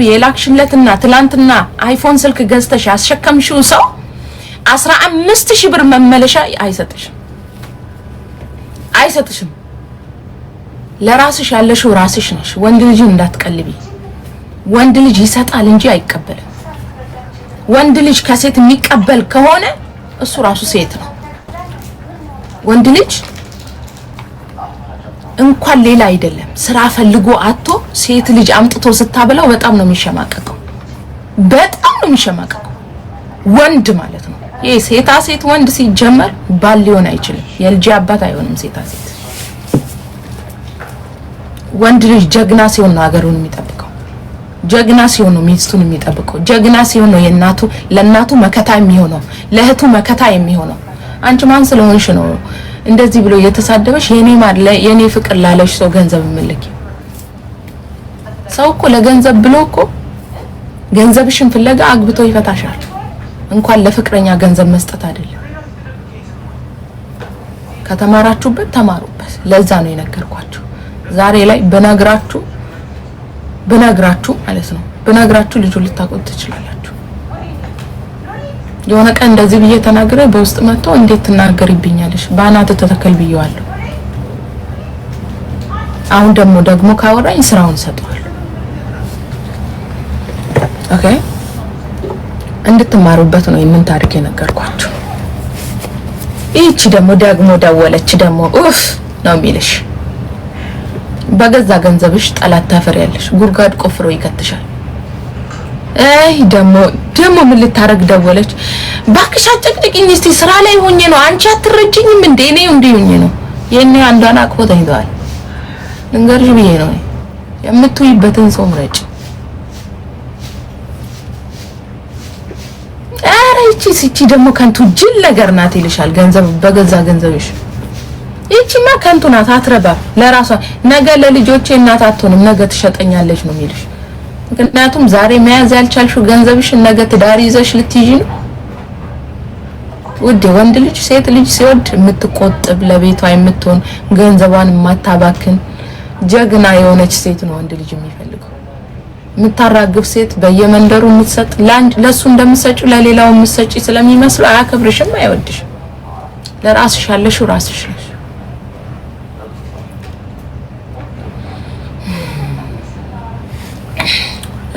የላክሽለትና ትላንትና አይፎን ስልክ ገዝተሽ ያስሸከምሽው ሰው 15000 ብር መመለሻ አይሰጥሽም። ለራስሽ ያለሽው ራስሽ ነሽ። ወንድ ልጅ እንዳትቀልቢ። ወንድ ልጅ ይሰጣል እንጂ አይቀበልም። ወንድ ልጅ ከሴት የሚቀበል ከሆነ እሱ ራሱ ሴት ነው። ወንድ ልጅ እንኳን ሌላ አይደለም ስራ ፈልጎ አጥቶ ሴት ልጅ አምጥቶ ስታበላው በጣም ነው የሚሸማቀቀው። ወንድ ማለት ነው። ይሄ ሴት ወንድ ሲጀመር ባል ሊሆን አይችልም። የልጅ አባት አይሆንም ሴት። ወንድ ልጅ ጀግና ሲሆን ነው ሀገሩን የሚጠብቀው። ጀግና ሲሆን ነው ሚስቱን የሚጠብቀው። ጀግና ሲሆን ነው ለእናቱ መከታ የሚሆነው፣ ለእህቱ መከታ የሚሆነው። አንቺ ማን ስለሆንሽ ነው እንደዚህ ብሎ የተሳደበሽ? የኔ ፍቅር ላለሽ ሰው ገንዘብ ምልኪ። ሰው እኮ ለገንዘብ ብሎ እኮ ገንዘብሽን ፍለጋ አግብቶ ይፈታሻል። እንኳን ለፍቅረኛ ገንዘብ መስጠት አይደለም። ከተማራችሁበት ተማሩበት። ለዛ ነው የነገርኳችሁ። ዛሬ ላይ በነግራችሁ ማለት ነው። በነግራችሁ ልጁን ልታቆጥ ትችላላችሁ። የሆነ ቀን እንደዚህ ብዬ ተናግሬ በውስጥ መጥቶ እንዴት ትናገሪብኛለሽ? ባናት ተተከል ብዬዋለሁ። አሁን ደግሞ ካወራኝ ስራውን ሰጠዋል። ኦኬ እንድትማሩበት ነው የምን ታሪክ የነገርኳችሁ። እቺ ደግሞ ደወለች ኡፍ ነው የሚልሽ። በገዛ ገንዘብሽ ጠላት ታፈሪያለሽ። ጉርጋድ ቆፍሮ ይከትሻል። ደግሞ ምን ልታረግ ደወለች? ባክሽ አጨቅጭቅኝ እስቲ ስራ ላይ ሆኜ ነው። አንቺ አትረጅኝም እንዴ? እኔ እንዲህ ሆኜ ነው። የኔ አንዷን አቅፎ ተይዟል። ልንገርሽ ብዬ ነው የምትውይበትን ሰው ምረጭ። እቺ ደግሞ ከንቱ ጅል ነገር ናት ይልሻል። ገንዘብ በገዛ ገንዘብሽ። እቺማ ከንቱ ናት፣ አትረባ። ለራሷ ነገ ለልጆቼ እናት አትሆንም፣ ነገ ትሸጠኛለች ነው የሚልሽ። ምክንያቱም ዛሬ መያዝ ያልቻልሽው ገንዘብሽ ነገ ትዳር ይዘሽ ልትይጂ ነው። ውድ ወንድ ልጅ ሴት ልጅ ሲወድ የምትቆጥብ ለቤቷ የምትሆን ገንዘቧን የማታባክን ጀግና የሆነች ሴት ነው ወንድ ልጅ የሚፈልገው። የምታራግፍ ሴት በየመንደሩ የምትሰጥ ለሱ እንደምትሰጪው ለሌላው የምትሰጪ ስለሚመስለው አያከብርሽም፣ አይወድሽም። ለራስሽ ያለሽው ራስሽ ነሽ።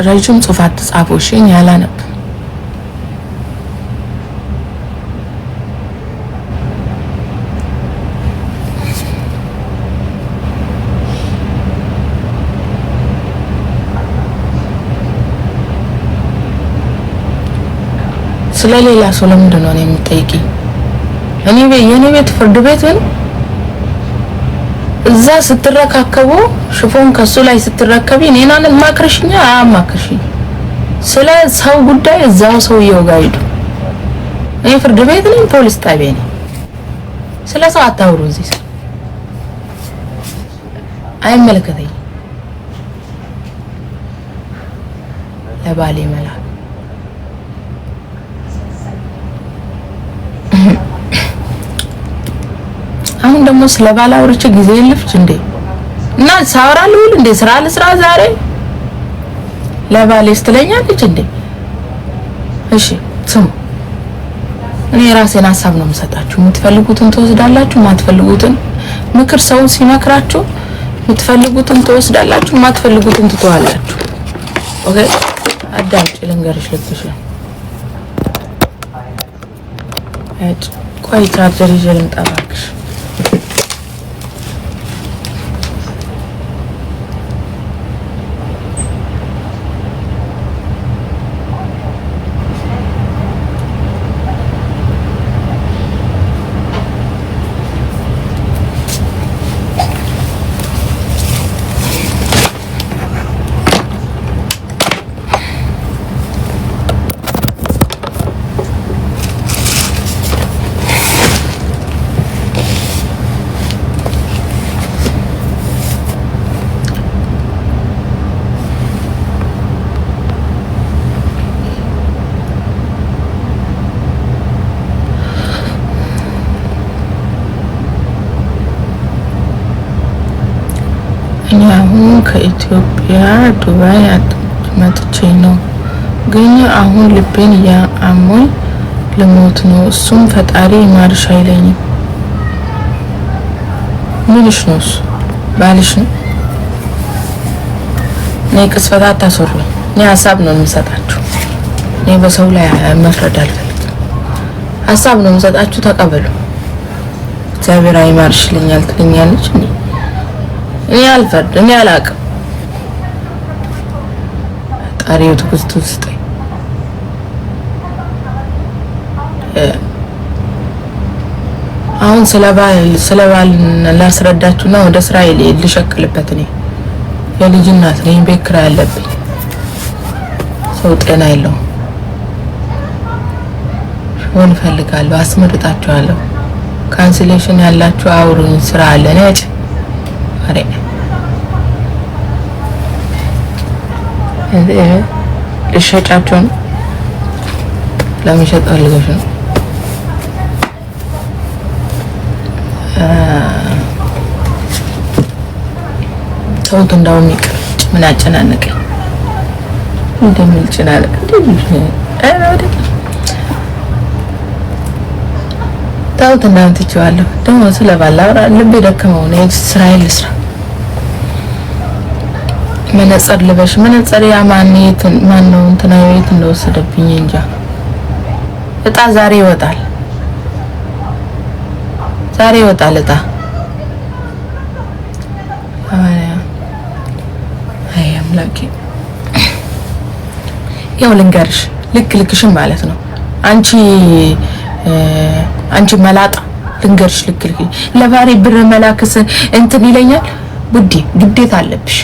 ረጅም ጽሑፍ አትጻፉሽኝ ያላነብ ስለሌላ ሰው ለምንድን ነው የምትጠይቂኝ? የኔ ቤት ፍርድ ቤት ነው። እዛ ስትረካከቡ ሽፎን ከሱ ላይ ስትረከቢ እኔናን ማክርሽኛ አማክርሽኝ። ስለ ሰው ጉዳይ እዛው ሰውየው ጋር ሂዱ። እኔ ፍርድ ቤት ነኝ፣ ፖሊስ ጣቢያ ነኝ። ስለ ሰው አታውሩ። እዚህ አይመለከተኝም። ለባሌ መላክ አሁን ደግሞ ስለ ባል አውርቼ ጊዜ የለፍች እንዴ? እና ሳወራለሁ እንዴ? ስራ ለስራ ዛሬ ለባሌ ስትለኛለች እንዴ? እሺ ስሙ፣ እኔ ራሴን ሀሳብ ነው የምሰጣችሁ። የምትፈልጉትን ትወስዳላችሁ፣ የማትፈልጉትን ምክር ሰው ሲመክራችሁ የምትፈልጉትን ትወስዳላችሁ፣ የማትፈልጉትን ትተዋላችሁ። ኦኬ አዳምጪ፣ ልንገርሽ። ልትሽ ቆይ ቻርጀር ይዤ ልምጣ እባክሽ። አሁን ከኢትዮጵያ ዱባይ መጥቼ ነው ግን አሁን ልቤን ያአሞኝ ልሞት ነው። እሱም ፈጣሪ ማርሽ አይለኝም። ምንሽ ነው እሱ? ባልሽ ነው? ነይ ቅስፈት አታስወሩኝ። እኔ ሀሳብ ነው የምሰጣችሁ። እኔ በሰው ላይ መፍረድ አልፈልግም። ሀሳብ ነው የምሰጣችሁ፣ ተቀበሉ። እግዚአብሔር አይማርሽ ይለኛል ትለኛለች። እኔ አልፈርድ፣ እኔ አላቅም። ጣሪው ትግስቱ ስጠኝ። አሁን ስለባል ላስረዳችሁና ወደ እስራኤል ልሸቅልበት። እኔ የልጅ እናት ነኝ፣ ቤት ኪራይ አለብኝ። ሰው ጤና የለውም። ሆን እፈልጋለሁ፣ አስመርጣችኋለሁ። ካንስሌሽን ያላችሁ አውሩኝ፣ ስራ አለ ነጭ አሬ ልሸጫቸው ነው። ለመሸጥ ፈልገሽ ነው? ሰውት እንዳውም ይቅር፣ ምን አጨናነቀኝ እንደሚል ጭናለ ታውት እንዳንተ ይችላል። ደግሞ ስለባላ ልቤ ደከመው ነው። እስራኤል ስራ መነጽር ልበሽ። መነጽር ያማንየትን ማን ነው እንትና ቤት እንደወሰደብኝ እንጃ። እጣ ዛሬ ይወጣል፣ ዛሬ ይወጣል እጣ። አይ አምላኬ፣ ያው ልንገርሽ፣ ልክሽን ማለት ነው። አንቺ መላጣ ልንገርሽ፣ ልክ ለባሪ ብር መላክስ እንትን ይለኛል። ቡዲ ግዴታ አለብሽ።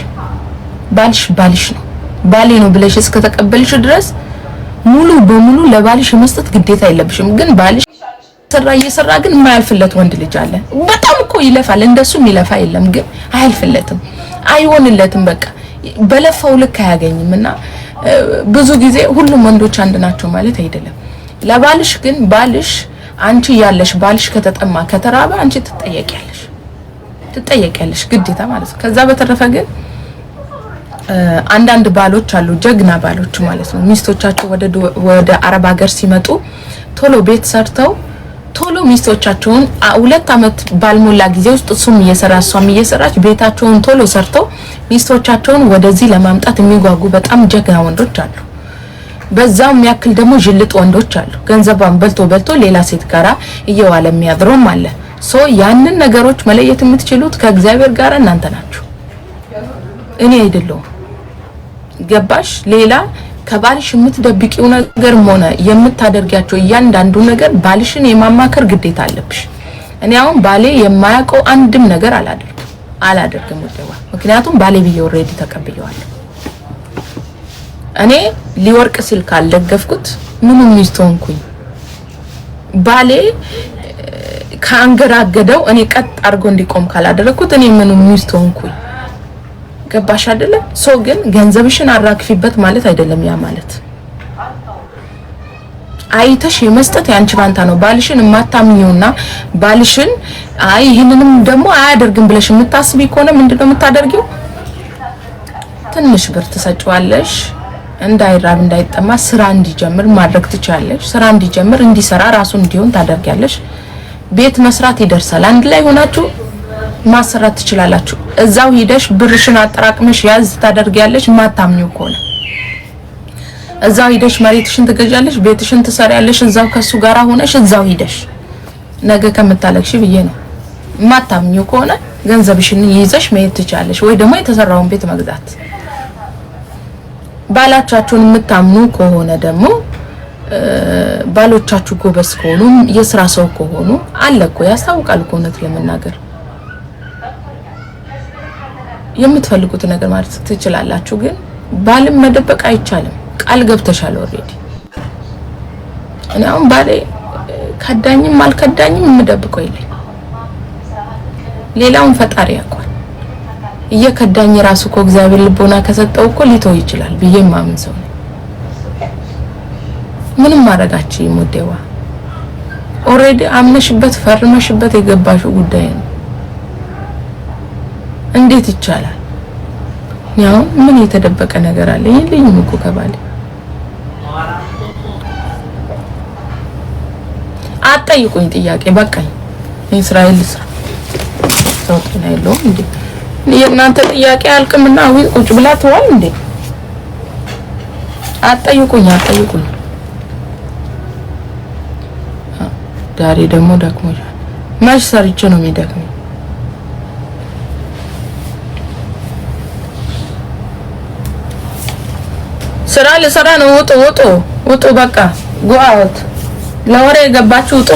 ባልሽ ነው፣ ባሌ ነው ብለሽ እስከተቀበልሽ ድረስ ሙሉ በሙሉ ለባልሽ መስጠት ግዴታ የለብሽም። ግን ባልሽ እየሰራ ግን የማያልፍለት ወንድ ልጅ አለ። በጣም እኮ ይለፋል፣ እንደሱም ይለፋ የለም ግን አያልፍለትም፣ አይሆንለትም። በቃ በለፋው ልክ አያገኝምና ብዙ ጊዜ ሁሉም ወንዶች አንድ ናቸው ማለት አይደለም። ለባልሽ ግን ባልሽ አንቺ ያለሽ ባልሽ ከተጠማ ከተራበ አንቺ ትጠየቂያለሽ ግዴታ ማለት ነው። ከዛ በተረፈ ግን አንዳንድ ባሎች አሉ፣ ጀግና ባሎች ማለት ነው። ሚስቶቻቸው ወደ አረብ ሀገር ሲመጡ ቶሎ ቤት ሰርተው ቶሎ ሚስቶቻቸውን 2 አመት ባልሞላ ጊዜ ውስጥ እሱም እየሰራ እሷም እየሰራች ቤታቸውን ቶሎ ሰርተው ሚስቶቻቸውን ወደዚህ ለማምጣት የሚጓጉ በጣም ጀግና ወንዶች አሉ። በዛው የሚያክል ደግሞ ጅልጥ ወንዶች አሉ። ገንዘቧን በልቶ ሌላ ሴት ጋራ እየዋለ የሚያድሩም አለ። ያንን ነገሮች መለየት የምትችሉት ከእግዚአብሔር ጋር እናንተ ናችሁ፣ እኔ አይደለሁም። ገባሽ? ሌላ ከባልሽ የምትደብቂው ነገርም ሆነ የምታደርጊያቸው እያንዳንዱ ነገር ባልሽን የማማከር ግዴታ አለብሽ። እኔ አሁን ባሌ የማያውቀው አንድም ነገር አላደርግም ወደዋ፣ ምክንያቱም ባሌ ብዬ ኦሬዲ ተቀብየዋለሁ። እኔ ሊወርቅ ሲል ካልደገፍኩት ምንም ሚስት ሆንኩኝ። ባሌ ካንገራገደው እኔ ቀጥ አድርጎ እንዲቆም ካላደረኩት እኔ ምንም ሚስት ሆንኩኝ። ገባሽ አይደለ? ግን ገንዘብሽን አራክፊበት ማለት አይደለም። ያ ማለት አይተሽ የመስጠት ያንቺ ባንታ ነው። ባልሽን የማታምኚውና ባልሽን ይሄንንም ደግሞ አያደርግም ብለሽ የምታስቢ ከሆነ ምንድነው የምታደርጊው? ትንሽ ብር ትሰጪዋለሽ፣ እንዳይራብ እንዳይጠማ ስራ እንዲጀምር ማድረግ ትችያለሽ። ስራ እንዲጀምር እንዲሰራ ራሱ እንዲሆን ታደርጊያለሽ። ቤት መስራት ይደርሳል። አንድ ላይ ሆናችሁ ማሰራት ትችላላችሁ። እዛው ሂደሽ ብርሽን አጠራቅመሽ ያዝ ታደርጊያለሽ። ማታምኚው ከሆነ እዛው ሂደሽ መሬትሽን ትገዣለሽ፣ ቤትሽን ትሰሪያለሽ። እዛው ከሱ ጋራ ሆነሽ እዛው ሂደሽ ነገ ከምታለቅሽ ብዬ ነው። ማታምኚው ከሆነ ገንዘብሽን ይዘሽ መሄድ ትችያለሽ፣ ወይ ደግሞ የተሰራውን ቤት መግዛት። ባላቻችሁን የምታምኑ ከሆነ ደግሞ ባሎቻችሁ ጎበዝ ከሆኑ የስራ ሰው ከሆኑ አለኮ ያስታውቃል። እውነት ለመናገር የምትፈልጉት ነገር ማለት ትችላላችሁ። ግን ባልም መደበቅ አይቻልም። ቃል ገብተሻል ኦሬዲ። እኔ አሁን ባሌ ከዳኝም አልከዳኝም የምደብቀው የለኝ። ሌላውን ፈጣሪ ያውቃል። እየከዳኝ ራሱ እኮ እግዚአብሔር ልቦና ከሰጠው እኮ ሊተው ይችላል ብዬ ማምን ሰው ነኝ። ምንም ማረጋችሁ ይሞደዋ ኦሬዲ አምነሽበት ፈርመሽበት የገባሽው ጉዳይ ነው። እንዴት ይቻላል? ያው ምን የተደበቀ ነገር አለ? ይልኝ እኮ ከባሌ አጠይቁኝ ጥያቄ በቃኝ። እስራኤል ስራ ሰውተና የለውም እንዴ? የእናንተ ጥያቄ አልቅምና ቁጭ ብላ ተዋል እንዴ? አጠይቁኝ። ዛሬ ደግሞ ደክሞሻል። መች ሰርቼ ነው የሚደክመኝ? ስራ ልሰራ ነው። ውጡ በቃ ጎአውት ለወሬ የገባችሁ